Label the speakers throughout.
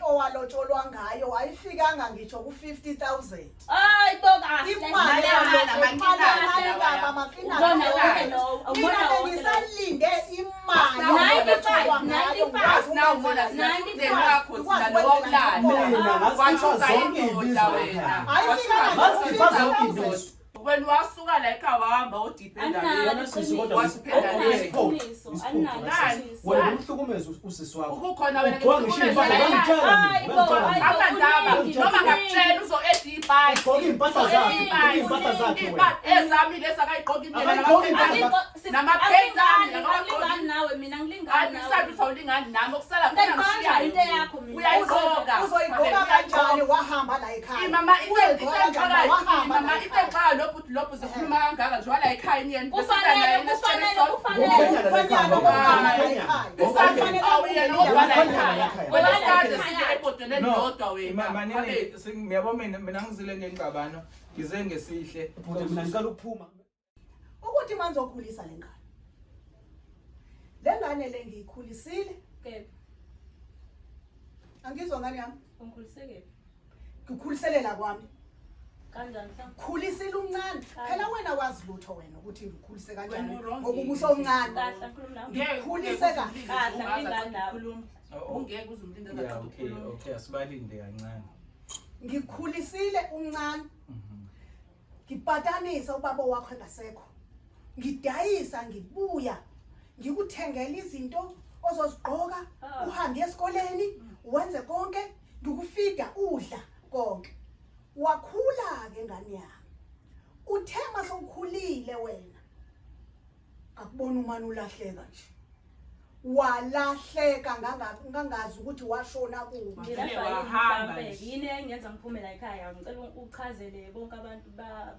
Speaker 1: owalotsholwa ngayo ayifikanga ngisho ku 50,000.
Speaker 2: Hayi toka
Speaker 1: Imali ngisalinde imali.
Speaker 3: When wasuka la ekhaya wahamba odipenda
Speaker 4: wena umhlukumeza usisi wakho
Speaker 3: ukukhona wena
Speaker 4: ngiyangitshela
Speaker 3: abandaba noma ngakutshela uzo edibhayi
Speaker 4: impahla zakhe
Speaker 3: ezami lesakayigqoka
Speaker 2: Ngilingani nawe mina ngilingani nawe.
Speaker 3: usawulingani nami okusala khona
Speaker 2: into yakho mina.
Speaker 3: uyayigqoka
Speaker 1: Uzoyigqoka kanjani wahamba la ekhaya?
Speaker 3: mama itenxaka lobhuti zikhuluma kangaka nje wala ekhaya niyeni
Speaker 2: Kufanele
Speaker 5: mina ngizile ngengqabano ngize ngesihle
Speaker 4: mina ngicela ukuphuma
Speaker 1: ukuthi manzokhulisa lengane. Lengane le ngiyikhulisile.
Speaker 2: Kephi?
Speaker 1: Angizwa ngani yami?
Speaker 2: Ungikhuliseke.
Speaker 1: Ngikhuliselela kwami.
Speaker 2: Kanjani mhlawumbe?
Speaker 1: Khulisile umncane. Phela wena wazi lutho wena ukuthi ngikhulise kanjani.
Speaker 3: Wena
Speaker 1: Ngoba usomncane.
Speaker 2: Kahle ngikhuluma nawe.
Speaker 1: Ngikhulise kahle.
Speaker 3: ungeke uzumlinda
Speaker 5: yeah okay asibalinde kancane
Speaker 1: ngikhulisile umncane ngipatanisa ubaba wakho engasekho ngidayisa ngibuya ngikuthengela izinto ozozigqoka uhambe esikoleni wenze konke ngikufida udla konke wakhula ke ngani yami uthema sowukhulile wena akubona umani ulahleka nje walahleka ngangazi ukuthi washona kuba
Speaker 2: wahamba yini engenza ngiphumela ekhaya ngicela uchazele bonke abantu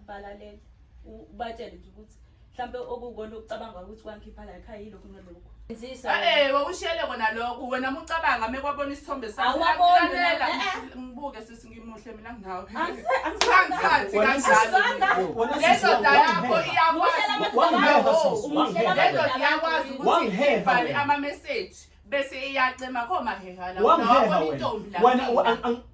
Speaker 2: balalele ubatshele nje ukuthi mhlambe okukona ukucabanga ukuthi kwangikhipha la ekhaya yilokho nalokho
Speaker 3: wawushiyele kona lokho wena mucabanga mekwabona isithombe sami ngibuke sisi ngimuhle mina nginawe angithathi kanjalo lezo dayakho iyakwazi ukuthi ibhale ama message bese iyacema khoma heha la wabona intombi la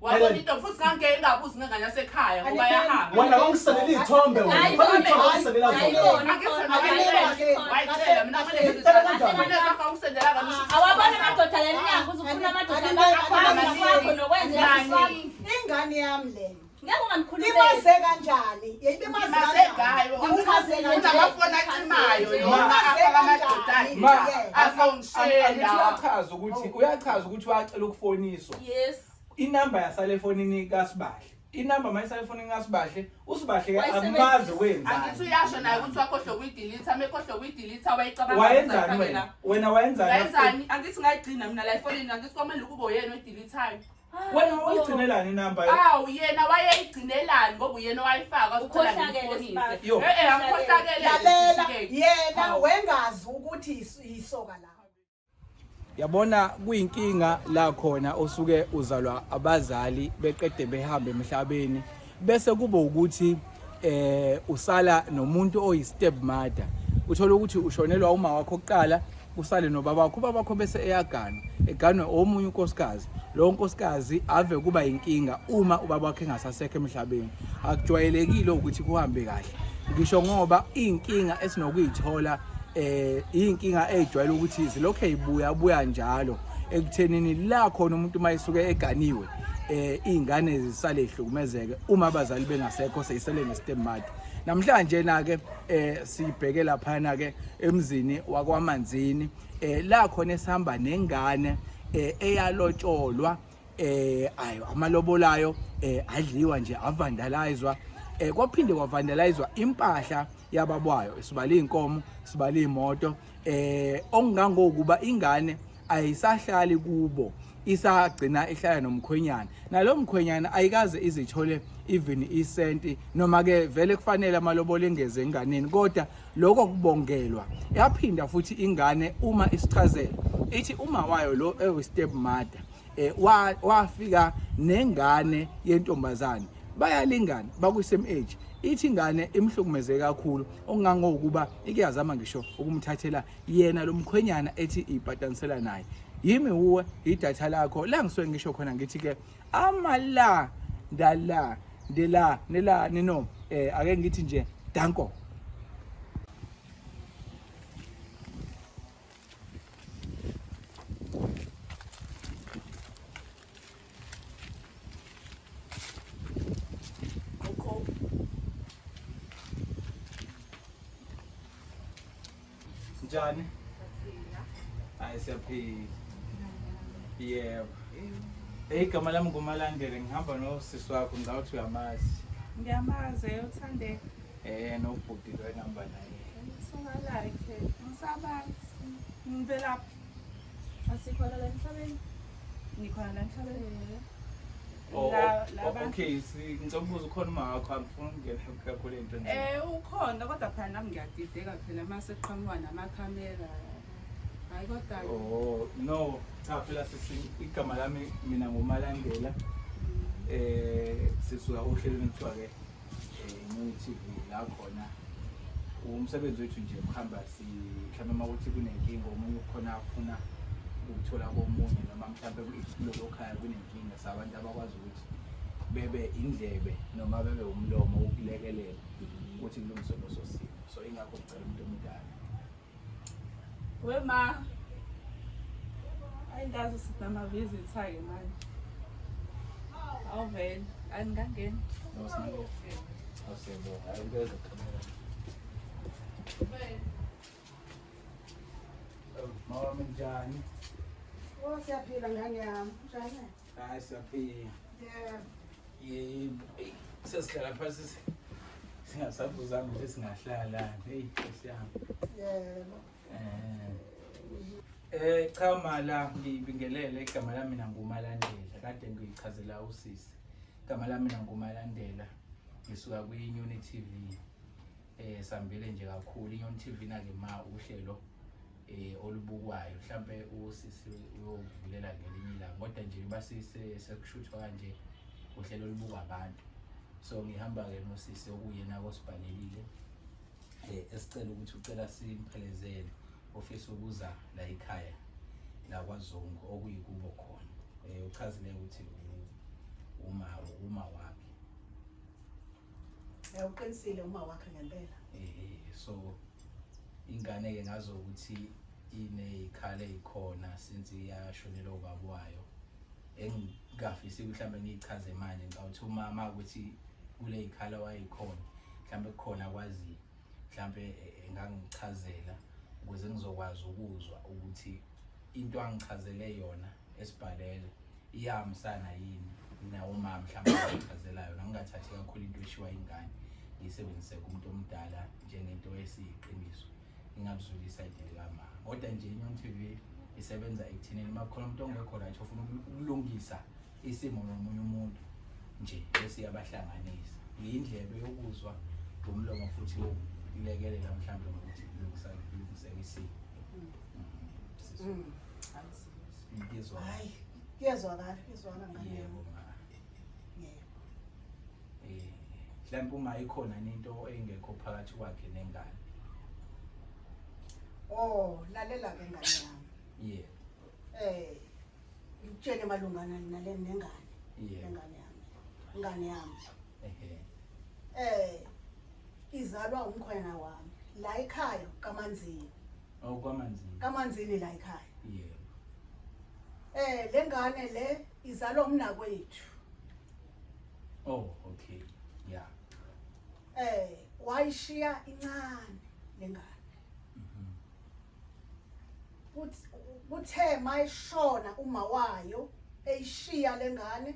Speaker 3: wabona intombi futhi ngangeke ngabuzi nganganya sekhaya ngoba yahamba
Speaker 4: wena wangisalela izithombe wena wangisalela
Speaker 3: wayitshela mina manje akusendela kanisho
Speaker 2: awabona amadoda lenyanga uzufuna amadoda akho nokwenza
Speaker 1: ingane yami le
Speaker 2: ngeke ungamkhulumeli
Speaker 1: imaze kanjani
Speaker 3: imaze gayo unamafona acimayo yona akamadodana asawungishela
Speaker 5: uyachaza ukuthi wacela ukufoniswa
Speaker 2: yes
Speaker 5: inamba yasale efonini kaSibahle inamba mayisale efonini kaSibahle uSibahle ke amazi wenzani
Speaker 3: angithi uyasho naye ukuthi wakhohlwa ukuyidelete amekhohlwa ukuyidelete wayicabanga
Speaker 5: wayenzani wena
Speaker 3: wayenzani angithi ngayigcina mina la efonini angithi kwamele kube uyena oyideletayo
Speaker 5: wena uyigcinelani inamba
Speaker 3: yena wayeyigcinelani ngoba uyena wayifaka
Speaker 2: ukhohlakele
Speaker 3: angikhohlakele
Speaker 1: lalela yena wengazi ukuthi isoka la
Speaker 5: yabona kuyinkinga la khona osuke uzalwa abazali beqede behambe emhlabeni bese kube ukuthi usala nomuntu oyi-step mother uthola ukuthi ushonelwa uma wakho oqala usale nobaba wakho ubaba wakho bese eganwe omunye unkosikazi lo nkosikazi ave kuba inkinga uma ubaba wakhe engasasekho emhlabeni akujwayelekile ukuthi kuhambe kahle ngisho ngoba inkinga esinokuyithola inkinga ejwayele ukuthi zilokho ezibuya njalo ekuthenini la khona umuntu mayisuke eganiwe izingane zisale ihlukumezeke uma abazali bengasekho seyisele ne-step mother namhlanje na ke sibheke lapha na ke emzini wakwaManzini la khona esihamba nengane eyalotsholwa amalobolayo adliwa nje avandalizwa kwaphinde kwavandalizwa impahla yababwayo sibala inkomo sibala imoto okungangokuba ingane ayisahlali kubo isagcina ehlala nomkhwenyana nalo mkhwenyana ayikaze izithole even isenti noma ke vele kufanele amalobolo engeze enganeni kodwa lokho kubongelwa yaphinda futhi ingane uma isichazela ithi uma wayo lo step mother wafika nengane yentombazane bayalingana baku-same age ithi ingane imhlukumeze kakhulu okungangokuba ikuyazama ngisho ukumthathela yena lo mkhwenyana ethi ipatanisela naye yimi uwe idatha lakho la ngisuke ngisho khona ngithi ke amala ndala ndela nela nino ake ngithi nje danko. Njani? Siyaphila. Yebo. Igama lami nguMalandela ngihamba nosisi wakho ngawuthi uyamazi.
Speaker 3: Ngiyamazi uthande.
Speaker 5: Nobhuti lo engihamba naye.
Speaker 3: Songalike. Ngisabazi. Ngivela
Speaker 2: Asikhona la emhlabeni.
Speaker 3: ngikhona la emhlabeni.
Speaker 5: Okay, ngizobuza ukhona uma wakho angifuni ukungena kakhulu entweni.
Speaker 3: Ukhona kodwa phela nami ngiyadideka phela mase qhamuka namakhamera. Hayi kodwa
Speaker 5: No, cha phela igama lami mina nguMalandela. Sisuka ohlelweni kuthiwa ke New TV la khona umsebenzi wethu nje ukuhamba mhlawumbe makuthi kunenkinga omunye ukhona afuna ukuthola komunye noma mhlawumbe kulelo khaya kunenkinga sabantu abakwazi ukuthi bebe indlebe noma bebe umlomo ukulekelela ukuthi kulungiswe leso simo. So ingakho ngicela umuntu omdala.
Speaker 3: wema ayingazi sinama visits ke manje. Awuvela angangena.
Speaker 5: Awusebo ayingeze kamera. Mama njani?
Speaker 1: Siyaphila ngane yami. Njani?
Speaker 5: Hayi siyaphila. Yebo. Sesihlala phansi singasabuzanga ukuthi singahlala. Hey, siyahamba.
Speaker 1: Yebo.
Speaker 5: Cha mala ngibingelele igama lami mina nguMalandela. Kade ngiyichazela usisi. Igama lami mina nguMalandela. Ngisuka kwi-Inyoni TV. Sambile nje kakhulu iNyoni TV nake ma uhlelo olubukwayo mhlambe usisi uyovulela ngelinye ilanga kodwa nje basise sekushuthwa kanje uhlelo olubukwa abantu. So ngihamba ke nosisi okuyena osibhalelile esicela ukuthi ucela simphelezele ofisa ukuza la ekhaya la kwaZungu okuyikubo khona. Uchazile ukuthi uma wakhe.
Speaker 1: Uqinisile uma wakhe ngempela.
Speaker 5: So ingane ke ngazo ukuthi inezikhale ezikhona since iyashonela ubaba wayo. Engingafisi mhlambe ngichaze manje ngawuthi umama ukuthi kule izikhala wayikhona mhlambe kukhona kwazi mhlambe engangichazela ukuze ngizokwazi ukuzwa ukuthi into angichazele yona esibhalele iyahambisana yini nawo umama mhlambe angichazelayo nangingathathi kakhulu into eshiwa ingane ngisebenzise kumuntu omdala njengento esiyiqiniso ngingabuzulisa idile kama kodwa nje iNyoni TV isebenza ekuthineni makhona umuntu ongekho right ofuna ukulungisa isimo nomunye umuntu nje bese yabahlanganisa indlebe yokuzwa ngomlomo futhi ukulekelela mhlambe ukuthi kulungise isimo.
Speaker 1: Hayi kuyezwakala ngane yami.
Speaker 5: Mhlambe uma ikhona into engekho phakathi kwakhe nengane.
Speaker 1: Lalela ke ngane yami.
Speaker 5: Yeah.
Speaker 1: Ngitshele malungana nale nengane.
Speaker 5: Yeah.
Speaker 1: Ngane yami. Izalwa umkhwena wami la ekhaya kaManzini.
Speaker 5: KwaManzini.
Speaker 1: kaManzini la ekhaya.
Speaker 5: Yeah.
Speaker 1: Lengane le izalwa umnakwethu.
Speaker 5: Oh, okay. Yeah.
Speaker 1: Wayishiya incane lengane. Uthe mayishona uma wayo eyishiya lengane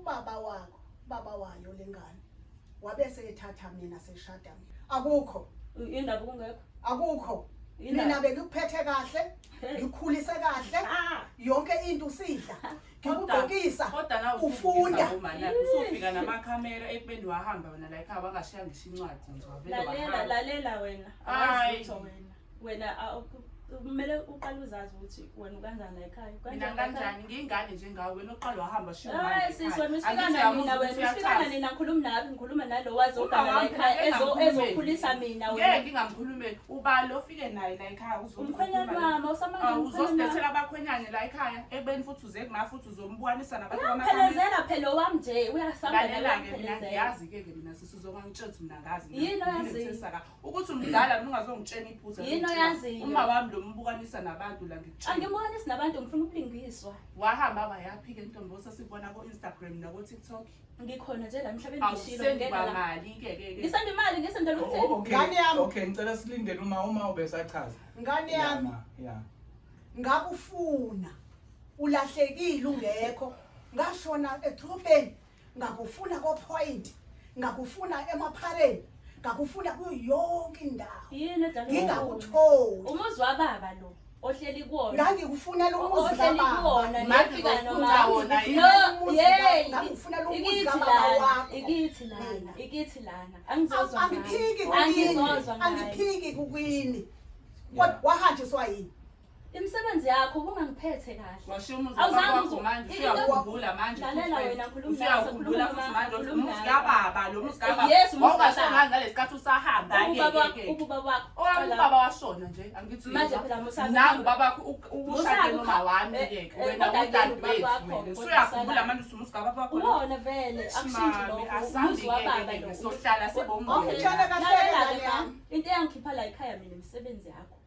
Speaker 1: baba wayo lengane wabese ethatha mina seshada mina. Akukho
Speaker 2: indaba kungekho.
Speaker 1: Akukho. Mina bekuphethe kahle, ngikhulise kahle, yonke into usidla. Ngikugqokisa.
Speaker 3: Kodwa nawe
Speaker 1: ufunda
Speaker 3: uma la usufika namakhamera ekubeni wahamba wena la ekhaya wangashiya ngisho incwadi nje wavela wahamba.
Speaker 2: Lalela wena.
Speaker 3: Hayi.
Speaker 2: Awuzitho wena. Wena kumele uqale uzazi ukuthi wena ukanjani la ekhaya.
Speaker 3: Mina kanjani ngingane njengawe wena oqala wahamba shiwo
Speaker 2: manje. Sisi wena usifikana mina ngikhuluma nawe ngikhuluma nalo wazi ogana la ekhaya ezokhulisa mina wena.
Speaker 3: Ngeke ngingamkhulumeli ubalo ofike naye la ekhaya
Speaker 2: umkhwenyana mama usamanje
Speaker 3: uzosibethela abakhwenyane la ekhaya ebeni futhi uze kuma futhi uzombukanisa nabantu
Speaker 2: bamaphelezela phela wami nje uyasamba
Speaker 3: la mina ngiyazi ke mina sisizokangitshela mina ngazi
Speaker 2: yini oyazi
Speaker 3: ukuthi umdala ungazongitshela iphutha
Speaker 2: yini oyazi
Speaker 3: uma wami lo mbukanisa nabantu la ngikutshela
Speaker 2: angimukanisi nabantu ngifuna ukulingiswa
Speaker 3: wahamba bayaphika intombi osasibona ko Instagram na ko TikTok
Speaker 2: ngikhona nje la emhlabeni ngishilo
Speaker 3: ngena imali ke
Speaker 2: ngisanda imali ngisendela ukuthi
Speaker 5: okay ngicela silindele uma ubesachaza
Speaker 1: ngane yami ngakufuna ulahlekile ungekho ngashona edrobheni ngakufuna ko point ngakufuna emaphareni ngakufuna kuyo yonke indawo
Speaker 2: yini edala
Speaker 1: ngingakutholi
Speaker 2: umuzi wababa lo ohleli kuwona
Speaker 1: ngangikufunela umuzi
Speaker 2: kababa
Speaker 3: mafika noma wona
Speaker 2: no yey
Speaker 1: ngangikufunela umuzi kababa wakho
Speaker 2: ikithi lana angizozwa
Speaker 1: angiphiki kukwini wahanjiswa yini
Speaker 2: imisebenzi yakho ubungangiphethe kahle
Speaker 3: washiya umuzi wakho manje uyakhumbula manje
Speaker 2: lalela wena khuluma
Speaker 3: uyakhumbula futhi manje umuzi kababa lo muzi kababa
Speaker 2: yes umuzi
Speaker 3: kababa ngalesikhathi usahamba ke
Speaker 2: ubaba wakho
Speaker 3: ubaba washona nje angithi
Speaker 2: manje phela musa
Speaker 3: nangu baba ushade noma wami ke wena udade wethu uyakhumbula manje umuzi kababa wakho
Speaker 2: ubona vele akushintshi lokho umuzi wababa lo
Speaker 3: sohlala sibomndeni
Speaker 1: ngitshela kahle yami
Speaker 2: into yangikhipha la ekhaya mina imisebenzi yakho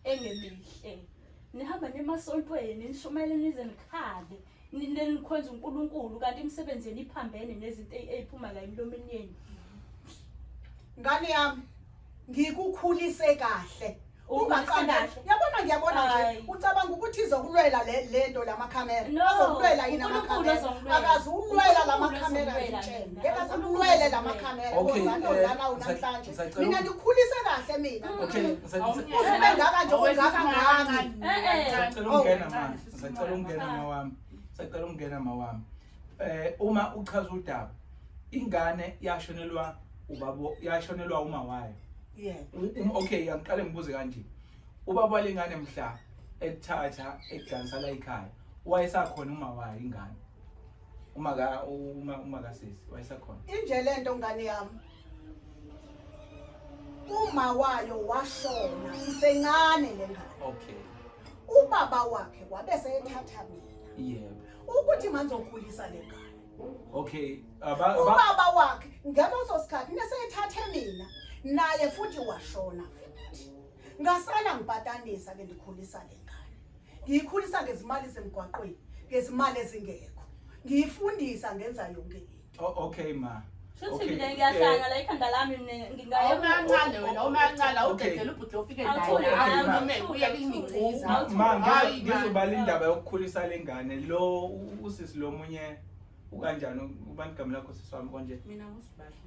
Speaker 2: engemihle nihamba nemasontweni nishumayele nize nikhale nikhonza uNkulunkulu kanti imisebenzi yeni iphambene nezinto eziphuma la emlomeni yenu
Speaker 1: ngani yami ngikukhulise kahle ungaqala ngiyabona nje ucabanga ukuthi izokulwela lento lamakhamera izokulwela yini amakhamera akazi ulwela lamakhamera ngitshela ngeke akulwele lamakhamera ozana unamhlanje mina ngikhulise kahle mina usibe ngaka nje ungaka ngani
Speaker 5: Sacela ungena mawami uma uchaza udaba ingane yashonelwa ubabo yashonelwa uma wayo okay angiqale ngibuze kanje ubaba walengane mhla ekuthatha ekudanisa la ekhaya wayesakhona uma wayo ingane uma kasisi wayesakhona
Speaker 1: inje lento ngane yami uma wayo washona isencane lengane
Speaker 5: okay
Speaker 1: ubaba wakhe wabese ethatha mina
Speaker 5: yebo
Speaker 1: ukuthi manje ukhulisa lengane
Speaker 5: okay
Speaker 1: ubaba wakhe ngaleso sikhathi neseyithathe mina naye futhi washona futhi ngasala ngibhatanisa ke ndikhulisa lengane ngiyikhulisa ngezimali zemgwaqweni ngezimali ezingekho ngiyifundisa ngenza yonke into
Speaker 5: okay ma
Speaker 2: Shuthi mina ngiyahlanga la ikhanda lami ngingaye
Speaker 3: umancane wena umancane awudedela ubhuti ofike naye uye kingiciza
Speaker 5: ngizobala indaba yokukhulisa lengane lo usisi lo munye ukanjani ubantu igama lakho siswami konje
Speaker 3: mina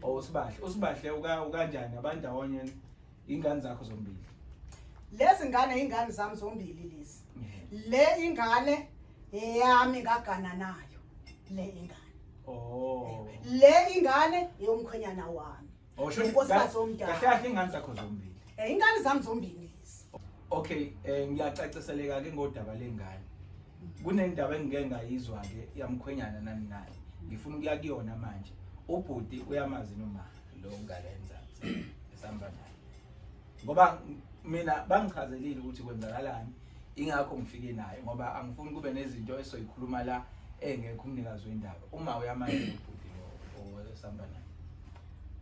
Speaker 3: usibahle
Speaker 5: usibahle ukanjani abandawonye ingane zakho zombili
Speaker 1: lezi ngane ingane zami zombili lezi le ingane eyami ngagana nayo le ingane le ingane yomkhwenyana wami
Speaker 5: inkosikazi omdala kahle ingane zakho zombili
Speaker 1: ingane zami zombili lezi
Speaker 5: okay ngiyacaciseleka ke ngodaba lengane kunendaba engike ngayizwa ke yamkhwenyana nani naye ngifuna ukuya kuyona manje ubhuti uyamazi noma lo ngalenza esamba naye ngoba mina bangichazelile ukuthi kwenzakalani ingakho ngifike naye ngoba angifuni kube nezinto esoyikhuluma la engekho umnikazi wendaba uma uyamazi ubhuti lo esamba naye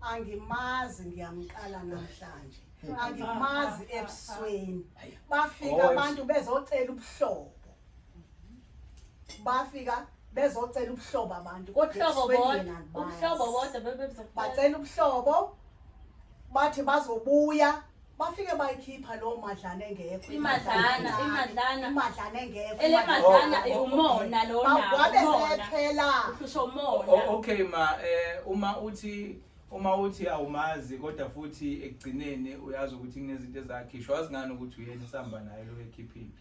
Speaker 1: angimazi ngiyamqala namhlanje angimazi ebusweni bafika abantu bezocela ubuhlobo bafika bezocela ubuhlobo abantu
Speaker 2: kodwa ubuhlobo bodwa
Speaker 1: bacela ubuhlobo bathi bazobuya bafike bayikhipha lo madlana engekho imadlana engekho
Speaker 2: elemadlana umona lo nawo
Speaker 1: wabe sephela
Speaker 2: usho umona
Speaker 5: okay ma uma uthi awumazi kodwa futhi ekugcineni uyazi ukuthi kunezinto ezakhishwa wazi ngani ukuthi uyena isamba naye lo ekhiphini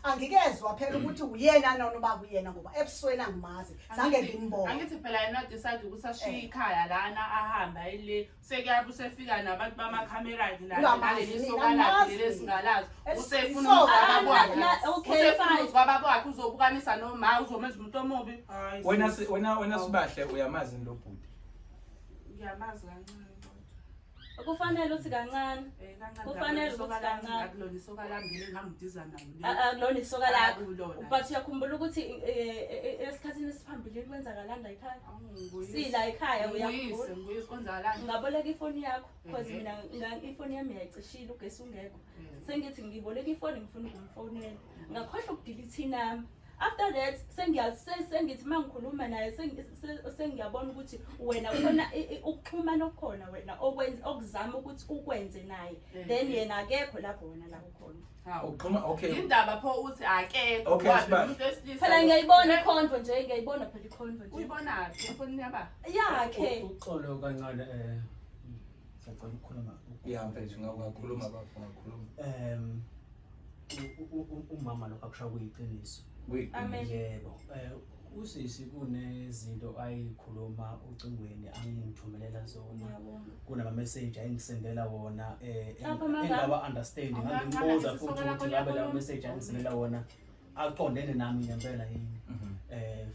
Speaker 1: Angikezwa phela ukuthi uyena noma baba uyena ngoba ebusweni angimazi zange ngimbone.
Speaker 3: Angithi phela yena decide ukuthi ashiye ikhaya lana ahamba ile sekuyabe usefika nabantu bamakhamera naleli soka lakhe lesingalazi usefuna ukubaba kwakhe uzobukanisa noma uzomenza umuntu omubi.
Speaker 5: Wena Sibahle uyamazi lo bhuti?
Speaker 3: Ngiyamazi kancane.
Speaker 2: Kufanele uthi kancane. Kufanele ukuthi kancane.
Speaker 3: Akulona isoka lami ngile ngamdiza nayo.
Speaker 2: Akulona isoka lakho. But uyakhumbula ukuthi esikhathini esiphambili kwenzakalanda ekhaya. Sila ekhaya uyakhumbula.
Speaker 3: Nguyise kwenzakalanda.
Speaker 2: Ngaboleka ifoni yakho because mina ifoni yami yayicishile ugesi ungekho. Sengithi ngiboleka ifoni ngifuna ukumfonela. Ngakhohlwa ukudelete inamba. After that sengithi mangikhuluma naye sengiyabona ukuthi wena khona ukuxhumana okukhona wena okuzama ukuthi ukwenze naye then yena akekho lapho wena la ukhona.
Speaker 5: Uxhuma okay.
Speaker 3: Indaba pho uthi akekho ngoba umuntu wesilisa.
Speaker 2: Phela ngiyayibona iconvo nje ngiyayibona phela iconvo nje.
Speaker 3: Uyibona phi ifoni yaba?
Speaker 2: Yakhe.
Speaker 4: Uxolo kancane siyacela ukukhuluma.
Speaker 5: Yeah mfethu ngakhuluma bafo ngakhuluma.
Speaker 4: Umama lokho akusho kuyiqiniso.
Speaker 2: Amen.
Speaker 4: Yebo. Usisi kunezinto ayikhuluma ucingweni angithumelela zona. Kunama message ayingisendela wona engaba understanding ngimbuza futhi ukuthi ngabe la message ayingisendela wona aqondene nami ngempela yini.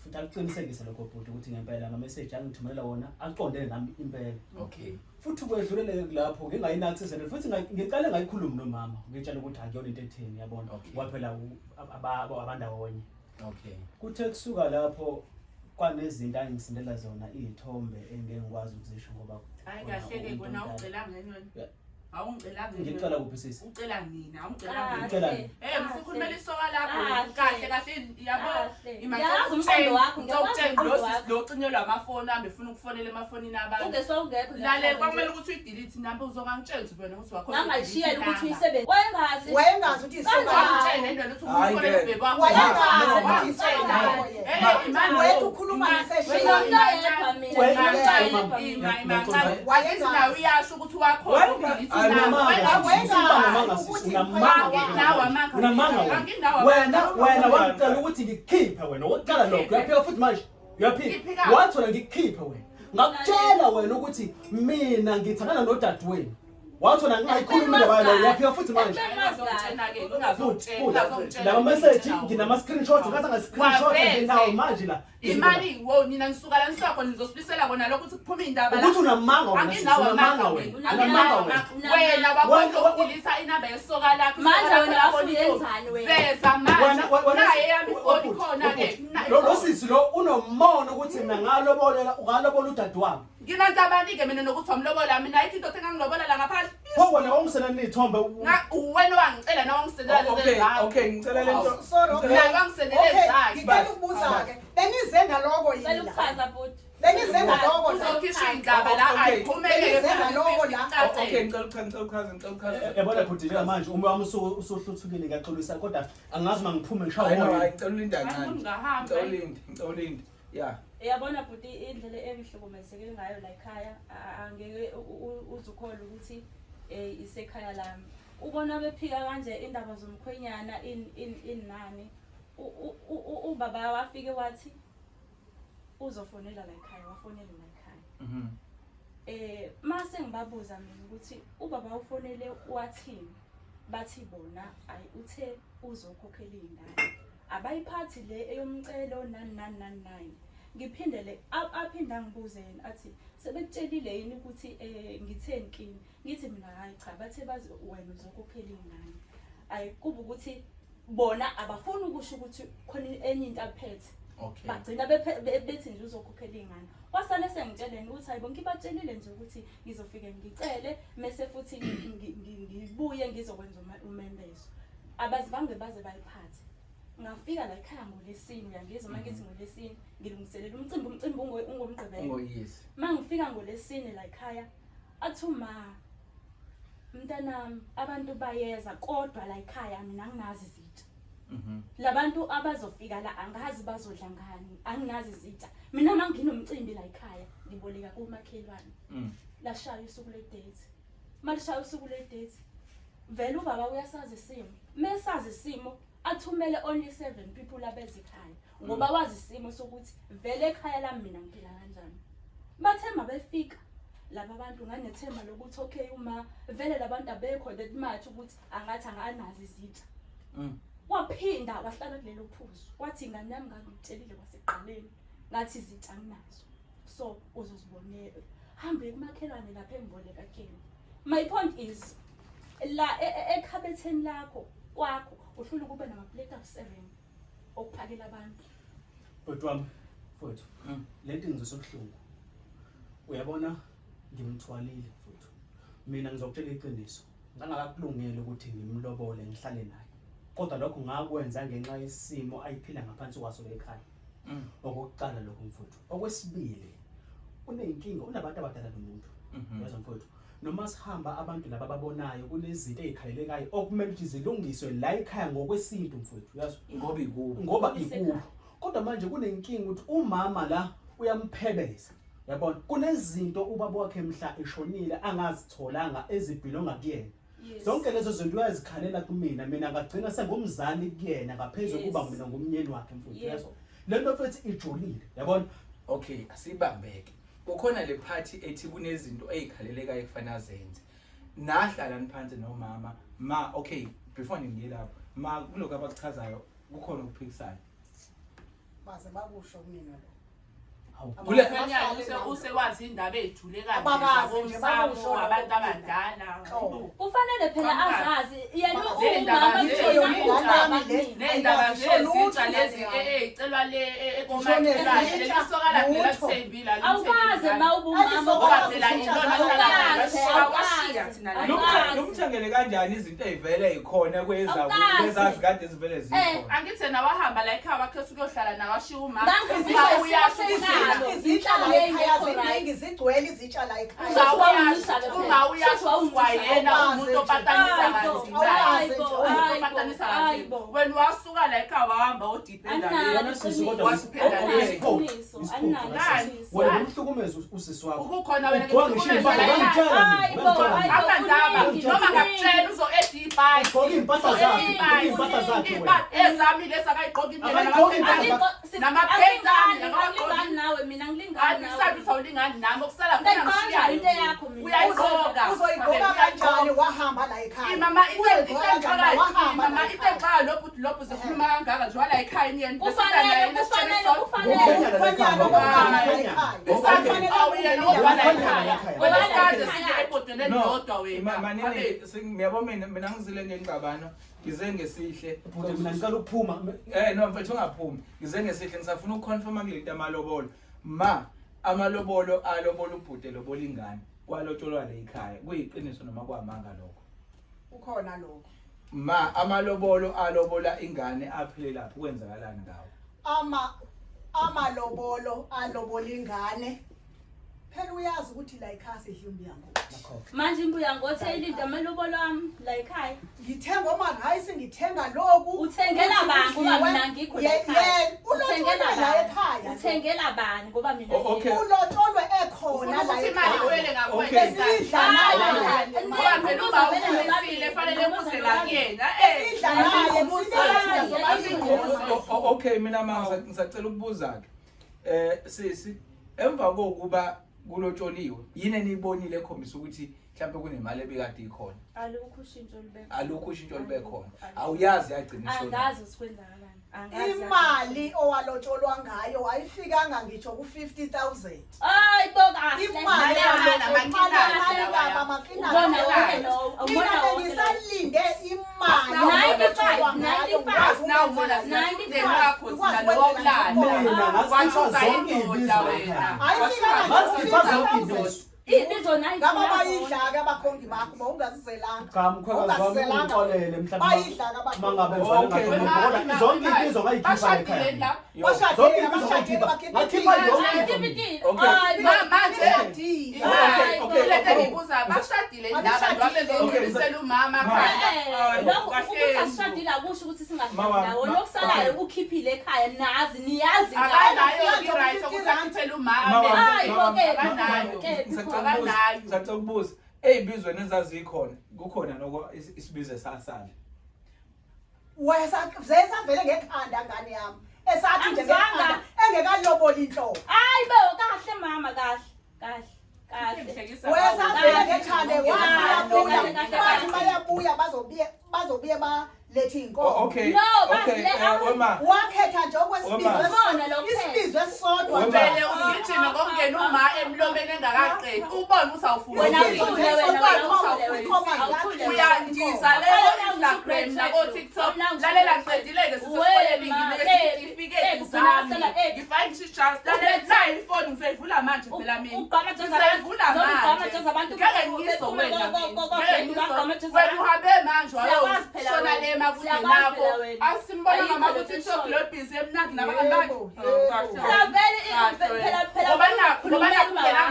Speaker 4: Futhi aqinisekise lokho bhuti ukuthi ngempela ama message angithumelela wona aqondene nami impela.
Speaker 5: Okay.
Speaker 4: Futhi kwedlulele lapho ngingayinaccessele futhi ngiqale ngayikhuluma nomama ngitshela ukuthi akuyona into etheni yabona waphela abandawonye.
Speaker 5: Okay.
Speaker 4: Kuthe kusuka lapho kwanezinto angisindela zona izithombe engeke ngikwazi ukuzisho ngoba
Speaker 3: hayi kahle ke kona ucela ngene. Awungicela ngene.
Speaker 4: Ngicela kuphi sisi?
Speaker 3: Ucela mina, awungicela
Speaker 4: ngene.
Speaker 3: Msikhulumela isoka lakho kahle kahle yabo.
Speaker 2: Yazi umqondo wakho
Speaker 3: ngiyakutshela lo cinelwa amafoni ami ufuna ukufonela emafonini abantu.
Speaker 2: Ungesongekho
Speaker 3: lalela kwakumele ukuthi uyidelete number uzongangitshela wena ukuthi wakho.
Speaker 2: Ngangayishiyela ukuthi uyisebenze.
Speaker 1: Wayengazi ukuthi isoka
Speaker 3: nendlela ukuthi ufonele ubhebe wakho.
Speaker 1: wayengazi ukuthi isoka
Speaker 3: imali
Speaker 1: wethu ukhuluma ngeseshini
Speaker 3: wayengazi uyasho ukuthi wakho udelete
Speaker 4: wena waqala ukuthi ngikhiphe wena oqala lokho uyaphika futhi manje uyaphika wathola ngikhiphe wena ngakutshela wena ukuthi mina ngithandana nodadewenu wathola ngingayikhulumile wena uyaphika futhi manje la message nginama screenshot ngathi nga screenshot nginawo manje la
Speaker 3: imali wo nina nisuka la nisakho nizosibisela kona lokho ukuthi kuphuma indaba la
Speaker 4: ukuthi unamanga wena unamanga
Speaker 3: wena wakwakudilisa inamba yesoka lakho
Speaker 2: manje wena awuyenzani
Speaker 3: beza manje naye yami ifoni khona ke
Speaker 4: lo sisi lo unomona ukuthi mina ngalobola udade wami
Speaker 3: nginantabani ke mina nokuthi wamlobola mina ayithi into engangilobola la ngaphandle
Speaker 4: pho wena ongisela nithombe
Speaker 3: wena wangicela na wangisendela lezakho
Speaker 5: okay ngicela lento
Speaker 3: mina wangisendela ezakho
Speaker 1: ngicela ukubuza ke benize ngaloko
Speaker 2: Cela
Speaker 1: yini
Speaker 2: ukuchaza bhuti.
Speaker 1: benize ngaloko
Speaker 3: uzokhishwa indaba la ayiphumele
Speaker 5: okay ngicela ukuchaza
Speaker 4: yabona bhuti manje uma wami usohluthukile ngiyaxolisa kodwa angazi mangiphume ngishawe
Speaker 5: hayi ngicela ulinda kancane ngicela ulinda yeah
Speaker 2: Yabona bhuti indlela engihlukumezeke ngayo la ekhaya angeke uzukhole ukuthi isekhaya lami. Ubona bephika kanje indaba zomkhwenyana inani. Ubaba wafike wathi uzofonela la ekhaya wafonela la ekhaya. Mase ngibabuza mina ukuthi ubaba ufonele wathini bathi bona ayi uthe uzokhokhela ingane. Abayiphathi le eyomcelo nani. Ngiphindele aphinda ngibuze yena athi sebekutshelile yini ukuthi ngitheni kini ngithi mina hayi cha bathe bazi wena uzokhokhela ingane ayi kuba ukuthi bona abafuni ukusho ukuthi khona enye into aphethe bagcina bethi nje uzokhokhela ingane wasale sengitsheleni ukuthi hayibo ngibatshelile nje ukuthi ngizofike ngicele mase futhi ngibuye ngizokwenza umendezo abazibange baze bayiphathe ngafika la ekhaya ngolesini uyangizwa manje ngithi ngolesini ngilungiselela umcimbi ungomgqibelo
Speaker 5: yes
Speaker 2: mangifika ngolesini la ekhaya athuma mntanami abantu bayeza kodwa la ekhaya mina anginazi izitsha labantu abazofika la angazi bazodla ngani anginazi izitsha mina manginomcimbi la ekhaya ngiboleka kumakhelwane lashaya usuku le date malishaya usuku le date vele ubaba uyasazi isimo mesazi isimo athumele only 7 people abeze ekhaya ngoba wazi isimo sokuthi vele ekhaya lami mina ngiphila kanjani bathema befika laba bantu nganethemba lokuthi okay uma vele labantu abekho that much ukuthi angathi anganazi izitsha waphinda wahlala kulelo phuzu wathi ingane yami ngangitshelile kwaseqaleni ngathi izitsha anginazo so uzozibonela hambe kumakhelwane lapha engiboleka kuyena my point is la ekhabetheni lakho kwakho uhlula kube namaplate of 7 okuphakela abantu
Speaker 4: Botwami mfowethu lento ngizosobuhlungu uyabona ngimthwalile mfowethu mina ngizokutshela iqiniso ngangakakulungela ukuthi ngimlobole ngihlale naye kodwa lokho ngakwenza ngenxa yesimo ayiphila ngaphansi kwaso ekhaya okokuqala lokho mfowethu okwesibili unenkinga unabantu abadala nomuntu yazi mfowethu noma sihamba abantu laba babonayo kunezinto ezikhalelekayo okumele ukuthi zilungiswe la ekhaya ngokwesintu mfowethu yazi ngoba ikubo kodwa manje kunenkinga ukuthi umama la uyamphebeza yabona kunezinto ubaba wakhe mhla eshonile angazitholanga ezibhilonga kuyena zonke lezo zinto uyazikhalela kumina mina ngagcina sengumzali kuyena ngaphezulu kuba mina ngumnyeni wakhe mfowethu yazo lento futhi ijolile yabona
Speaker 5: okay asibambeke kukhona le party ethi kunezinto ezikhalelekayo kufanele zenze nahlala niphansi nomama ma okay before ngiye lapho ma kuloko abakuchazayo kukhona ukuphikisayo
Speaker 1: baze bakusho kumina lo
Speaker 3: kule khanya usewazi indaba ejule kanje zabomsamo abantu abadala
Speaker 2: kufanele phela azazi yena
Speaker 3: umama nendaba zezitsha lezi ecelwa le ekomakhelane lesokala phela kusembila
Speaker 2: awukaze mawubumama
Speaker 3: ngoba phela intona awashiya thina la
Speaker 5: lumthengele kanjani izinto ezivele ezikhona kwezazi kade ezivele zikhona
Speaker 3: angithi nawahamba la ekhaya wakhe usuyohlala nawashiya uma
Speaker 2: uyashiya
Speaker 1: izitsha la ekhaya ziningi zigcwele izitsha la ekhaya
Speaker 3: uma uyashwa yena umuntu opatanisa kanzima wena wasuka la ekhaya wahamba odipenda
Speaker 4: yena sisi kodwa wasiphela wena umhlukumeza usisi wakho
Speaker 3: ukukhona wena
Speaker 4: ngitshela
Speaker 3: abandaba noma ngakutshela uzo edibhayi
Speaker 4: impahla zakhe
Speaker 3: ezami lesakayiqoka imina
Speaker 2: namaphetani nawe mina ngilingana
Speaker 3: nawe usawulingani nami okusala khona ngishiya
Speaker 2: into yakho mina
Speaker 3: uyayiqoka
Speaker 1: uzoyiqoka kanjani wahamba la ekhaya
Speaker 3: imama itenxaka lobhuti zikhuluma kangaka nje wala ekhaya niyeni
Speaker 5: ngiyabona mina ngizile ngengcabano ngize ngesihle
Speaker 4: mina ngicela ukuphuma
Speaker 5: no mfethu ungaphumi ngize ngesihle ngisafuna ukuconfirma kulento amalobolo ma amalobolo alobola ubhuti lobola ingane kwalotsholwa la ekhaya kuyiqiniso noma kwamanga lokho
Speaker 1: ukhona lokho
Speaker 5: ma amalobolo alobola ingane aphile lapho kwenzakalani ngawo
Speaker 1: amalobolo alobola ingane phela uyazi ukuthi la ekhaya sidla umbuyango
Speaker 2: manje imbuyango ilinto amalobolo ami la ekhaya
Speaker 1: ngithenga hayi singithenga lokhu
Speaker 2: uthengela bani ngoba mina ngikho la ekhaya
Speaker 1: uthengela la ekhaya
Speaker 2: uthengela bani ngoba mina
Speaker 1: ulotsholwe ekhona la
Speaker 3: imali uwele ngakwena ngoba phela uma ukhulile fanele muze la kuyena
Speaker 5: okay mina manje ngisacela ukubuza ke sisi emva kokuba kulotsholiwe yini eniyibonile ekhombisa ukuthi mhlawumbe kunemali ebekade ikhona alukho ushintsho libe khona awuyazi yagcina ishona
Speaker 2: angazi usikwenzakalani
Speaker 1: imali owalotsholwa ngayo wayifikanga ngitsho ku50,000
Speaker 2: hayi bokahle
Speaker 1: imali ubona ngisalinde imali
Speaker 3: 95
Speaker 1: ngaba bayidlaka abakhongi bakho bawungaziselanga
Speaker 4: cha mkhwekazi wami ungixolele
Speaker 1: bayidlaka
Speaker 4: mangabe ngoba zonke izinto ngayikhipha ekhaya
Speaker 3: bashadile nabantu abezongelisela umama
Speaker 2: ashadile akusho ukuthi singadlawona okusalayo ukukhiphile ekhaya nazi niyazi
Speaker 3: akanayo i-right ukuthi akhithele umama
Speaker 5: ngicela ukubuza ey'bizweni ezazikhona kukhona noko isibizo esasala.
Speaker 1: Zesavele ngekhanda ngane yami. Esathi nje ngekhanda engekaloboli inhloko.
Speaker 2: Hayi bo kahle mama kahle.
Speaker 1: Wesavele ngekhanda wathi bayabuya bazobuye balethe inkomo.
Speaker 5: Okay.
Speaker 2: No,
Speaker 5: okay. Wema.
Speaker 1: Wakhetha nje okwesibizwe esisodwa.
Speaker 3: Vele ugijime kokungena uma emlomeni engakaqedi. Ubone usawufuna. Uyandisa leyo Instagram nako TikTok. Lalela qedileke sisesikoleni nginecertificate zami. Ngifake just lalela ifoni ngivula manje phela mina. Ngivula manje. Ngeke ngizowena mina. Wena uhambe manje wayosona le makude nakho. Asimbona mama ukuthi TikTok lo busy emnandi nabanye bakhe. Kungena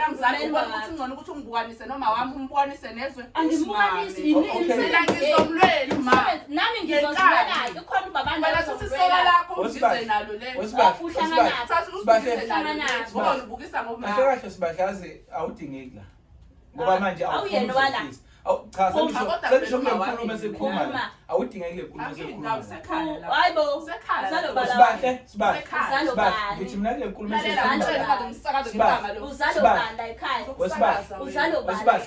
Speaker 3: mzali ubona ukuthi ngcono ukuthi ungibukanise noma wami umbonise nezwe
Speaker 2: Angimbukanisi
Speaker 3: mina ngizomlwela ma
Speaker 2: nami ngizozibeka ukhona ubabana
Speaker 3: wena sisola lakho uzize nalo le ubona ubukisa
Speaker 5: kahle sibadlazi awudingeki la ngoba manje
Speaker 2: awuyena wala
Speaker 5: cha sengisho ngikhuluma esikhuluma awudingeki le nkulumo esikhuluma
Speaker 2: hayibo
Speaker 5: sibahle ngithi mina le nkulumo
Speaker 2: uzalobanda ekhaya uzalobanda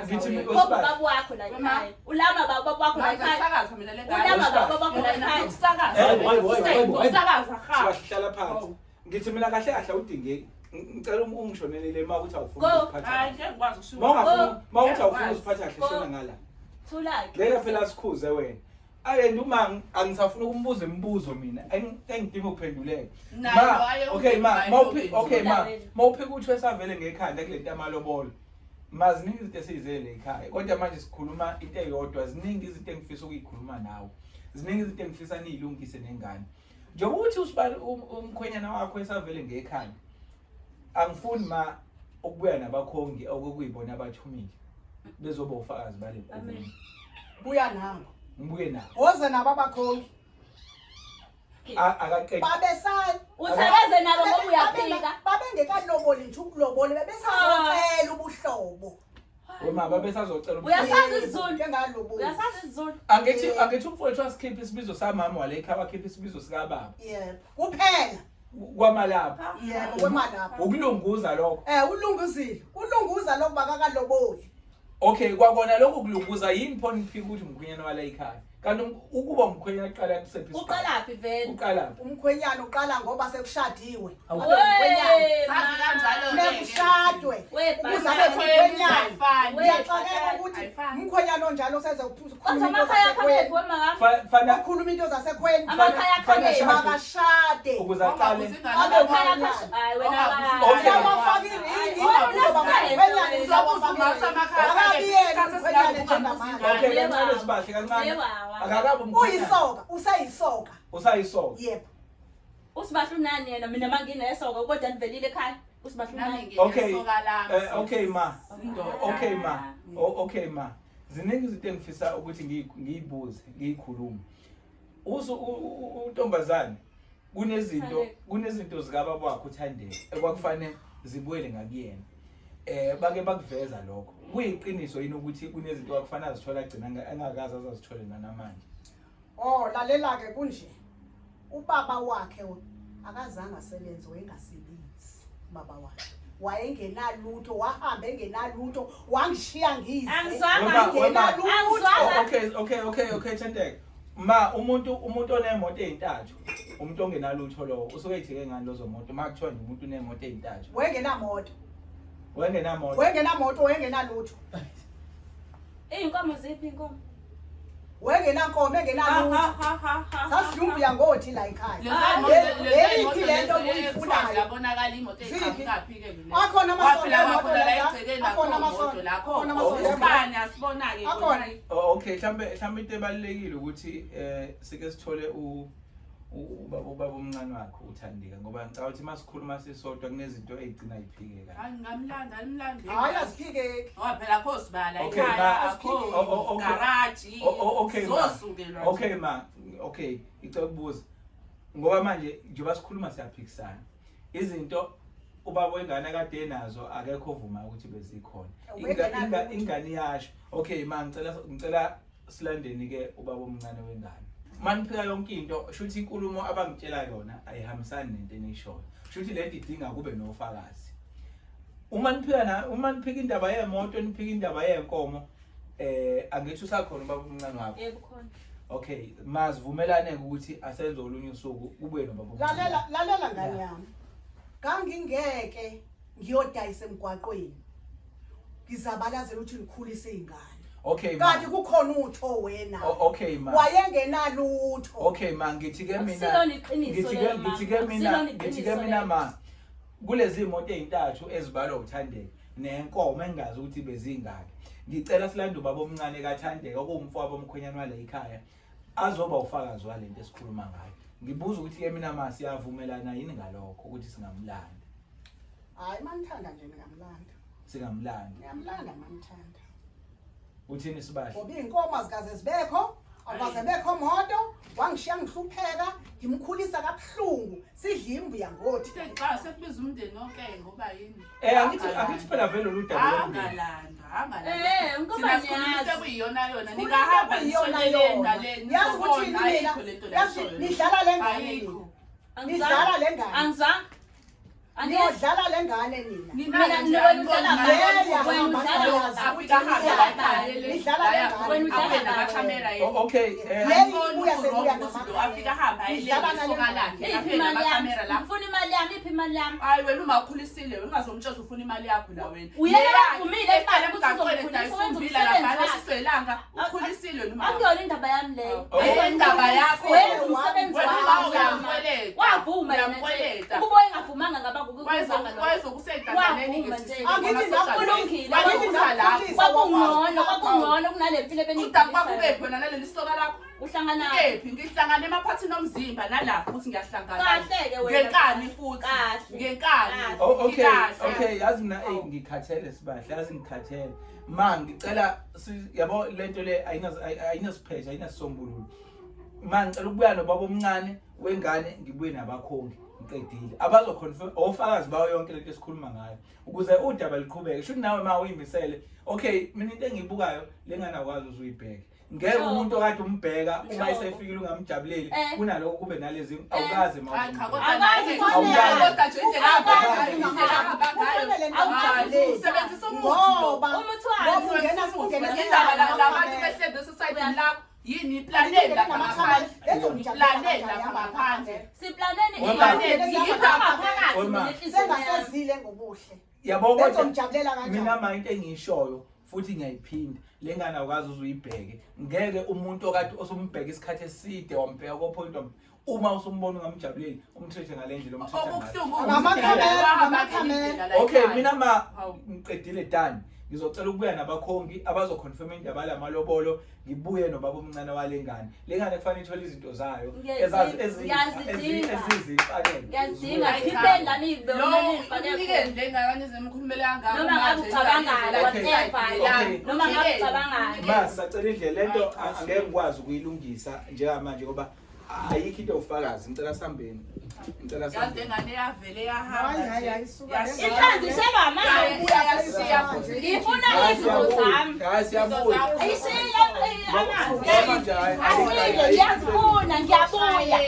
Speaker 5: ngithi
Speaker 2: baba wakho la ekhaya ulama baba wakho la ekhaya ulama baba wakho la ekhaya
Speaker 5: sibahlala phansi ngithi mina kahle kahle awudingeki ngicela ungishonelele uma ukuthi awufuni ukuphatha
Speaker 3: hayi ngeke ngikwazi ukusho
Speaker 5: uma uthi awufuni ukuphatha kahle shona ngala
Speaker 2: thulake
Speaker 5: leka phela sikhuze wena ayena uma angisafuna ukumbuza imibuzo mina engidinga ukuphenduleka mawuphika uthi wesavele ngekhanda kulento amalobolo maziningi izinto esizele ekhaya kodwa manje sikhuluma into eyodwa ziningi izinto engifisa ukuyikhuluma nawe ziningi izinto engifisa niyilungise nengane njengoba uthi umkhwenyana wakho esavele ngekhaya angifuni ma ukubuya nabakhongi okuyibona abathumile bezoba ufakazi bale nkulumo
Speaker 1: buya nabo
Speaker 5: ngibuye nabo
Speaker 1: woza nabo abakhongi
Speaker 5: akaqedi
Speaker 1: babesana
Speaker 2: uthakaze nabo ngoba uyaphika
Speaker 1: babengekaloboli nje ukulobole bebesazocela ubuhlobo
Speaker 5: wema babesazocela
Speaker 2: uyasazi isizulu
Speaker 1: njengaloboli
Speaker 2: uyasazi isizulu
Speaker 5: angithi umfowethu wasikhipha isibizo samama wale ekhaya wakhipha isibizo sika baba
Speaker 1: yebo kuphela
Speaker 5: kwamalapha
Speaker 1: yebo kwemalapha
Speaker 5: ukulunguza lokho
Speaker 1: ulunguza lokho bakakaloboli
Speaker 5: okay kwakona lokho kulunguza yini phone iphika ukuthi umkhwenyana wala ekhaya kanti ukuba umkhwenyana aqala kusephi
Speaker 2: uqalaphi vele
Speaker 5: uqalaphi
Speaker 1: umkhwenyana uqala ngoba sekushadiwe
Speaker 3: sazi kanjalo
Speaker 1: nekushadwe ukuzabe umkhwenyana uyaxakeka ukuthi umkhwenyana onjalo useze ukhuluma into zasekhweni makashade
Speaker 5: ukuze aqale
Speaker 1: uyawafaka iringi usayisoka yebo
Speaker 2: usibahla unani yena mina manginesoka kodwa nivelile ekhaya usibahla unani
Speaker 5: okay ma ziningi izinto engifisa ukuthi ngiyibuze ngiyikhulume untombazane kunezinto zikababa wakho uthandeka ekwakufanele zibuyele ngakuyena bake bakuveza lokho kuyiqiniso yini ukuthi kunezinto akufanele azithola agcina angakazi azazithole namanje
Speaker 1: lalela ke kunje ubaba wakhe akazange asebenze wayengasebenzi baba wakhe wayengenalutho wahamba engenalutho wangishiya ngize
Speaker 5: okay Thandeka ma umuntu onemoto ezintathu umuntu ongenalutho lo usuke ethike ngani lozo moto makuthiwa nje umuntu unemoto ezintathu
Speaker 1: wengenamoto wengenalutho
Speaker 2: inkomo ziphi inkomo
Speaker 1: wengenankomo engenalutho sasidumbuya ngothi la ekhaya lento uyifunayo
Speaker 3: yabonakala imoto eqhaphike vele
Speaker 1: akhona amasondo
Speaker 3: ubani asibona ke
Speaker 5: okay mhlambe into ebalekile ukuthi sike sithole ubaba omncane wakho uThandeka ngoba ngicabanga ukuthi masikhuluma sisodwa kunezinto ezigcina iphikeka
Speaker 3: alimlandi
Speaker 1: hayi asiphikeki
Speaker 3: ngoba phela akho sibala ekhaya akho garage
Speaker 5: okay icela ukubuza ngoba manje njengoba sikhuluma siyaphikisana izinto ubaba wengane kade nazo akekho ovuma ukuthi bezikhona ingane iyasho okay ma ngicela silandeni ke ubaba omncane wengane maniphika yonke into shuthi inkulumo abangitshela yona ayihambisani nento enishoyo shuthi lento idinga kube nofakazi uma niphika indaba yemoto niphika indaba yenkomo angithi usakhona ubaba omncane wakho
Speaker 2: yebo khona
Speaker 5: okay mazivumelane ukuthi asenze olunye usuku kubuye nobaba
Speaker 1: lalela ngani yami ngangingeke ngiyodayisa emgwaqweni ngizabalazela ukuthi ngikhulise izingane
Speaker 5: okay
Speaker 1: kanti kukhona utho wena
Speaker 5: okay ma
Speaker 1: wayengenalutho
Speaker 5: okay ma ngithi ke mina ma kulezi imoto ezintathu ezibalwa uthandeka nenkomo engazi ukuthi bezingaki ngicela silande ubaba omncane kaThandeka okuwumfowabo omkhwenyana wale ekhaya azoba ufakazi walento esikhuluma ngayo ngibuza ukuthi ke mina ma siyavumelana yini ngalokho ukuthi singamlanda
Speaker 1: hayi manithanda nje
Speaker 5: singamlanda
Speaker 1: ngiyamlanda manithanda
Speaker 5: uthini Sibasha
Speaker 1: ngoba inkomo azikaze zibekho akaze bekho moto wangishiya ngihlupheka ngimkhulisa kabuhlungu sidla imbuya ngothi
Speaker 3: xa sekubiza umndeni wonke ngoba yini
Speaker 5: angithi phela vele ludaba
Speaker 3: angalanda
Speaker 2: ngoba
Speaker 3: ngiyazi kuyiyona yona ningahamba nishonelena leni
Speaker 1: yazi ukuthi nidlala lengane nidlala lengane
Speaker 2: angizange
Speaker 1: niyodlala lengane nina
Speaker 2: ufuna imali yami iphi imali yami
Speaker 3: hayi wena uma ukhulisile ungazomtshela ufuna imali yakho la wena
Speaker 2: uyevumile imali
Speaker 3: ukuthi ukhulisile noma
Speaker 2: akuyona indaba yami leyo
Speaker 3: indaba yakho
Speaker 2: wenza umsebenzi wakho wavuma
Speaker 3: uyamkweleta
Speaker 2: ukuba engavumanga ngaba kwakungcono kunale mpilo
Speaker 3: ngihlangana emaphathini omzimba nalapho ukuthi ngiyahlangana ngenkani futhi ngenkani
Speaker 5: okay yazi mina ngikhathele Sibahla yazi ngikhathele ma ngicela yabo lento le ayinasiphethe ayinasisombululo ma ngicela ukubuya nobaba omncane wengane ngibuye nabakhongi ngicedile abazoconfirm ofakazi bawo yonke lento esikhuluma ngayo ukuze udaba liqhubeke shuthi nawe ma uyimisele okay mina into engiyibukayo lengane akwazi uzuyibheka ngeke umuntu okade umbheka uma esefikile ungamjabuleli kunaloko kube nalezi awukazi
Speaker 3: yini planning lapha ngaphandle
Speaker 1: sengasezile ngobuhle
Speaker 5: yabo kodwa mina ma into engiyishoyo futhi ngiyayiphinda lengane awukazi uzuyibheke ngeke umuntu okade osombheka isikhathi eside wambheka ko point uma usumbona ungamjabuleli umthethe ngalendlela okay mina ma ngiqedile done ngizocela ukubuya nabakhongi abazoconfirm indaba lamalobolo ngibuye nobaba omncane walengane lengane kufanele ithole izinto zayo ezizifanele
Speaker 2: ngiyadinga iphendla nibe
Speaker 3: lengane zemkhulumela kangaka
Speaker 2: noma ngabe ucabangani whatever noma ngabe ucabangani
Speaker 5: masacela indlela lento angeke ngikwazi ukuyilungisa njengamanje ngoba ayikho into ufakazi ngicela sambeni
Speaker 3: yazi engane yavele yahamba
Speaker 2: inhlanzi sebamanzi ngifuna izinto zami ngiyazifuna ngiyabuya